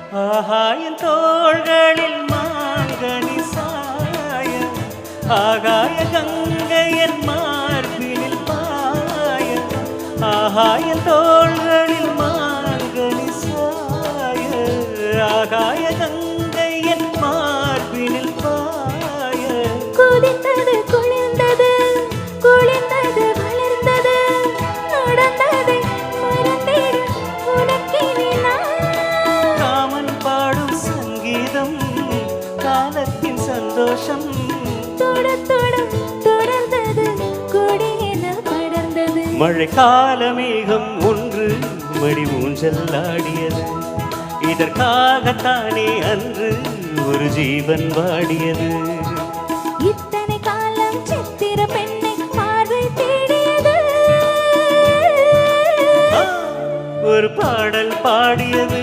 ஆகாயன் தோள்களில் மாங்கனி சாய ஆகாய கங்கையன் மார்பினில் பாய ஆகாயன் தோள்களில் மாங்கனி சாய ஆகாய கங்கையன் மார்பினில் பாய குதித்தது குளிர்ந்தது குளிர்ந்தது வளர்ந்தது நடந்ததை மறந்திடு உனக்கினி நான் காமன் பாடும் சங்கீதம் காலத்தின் சந்தோஷம் தொட தொட தொடர்ந்தது கொடியென படர்ந்தது மழைக்கால மேகம் ஒன்று மடி ஊஞ்சல் ஆடியது இதற்காகத்தானே அன்று ஒரு ஜீவன் வாடியது இத்தனை காலம் சித்திர பெண்ணை பார்வை தேடியது ஒரு பாடல் பாடியது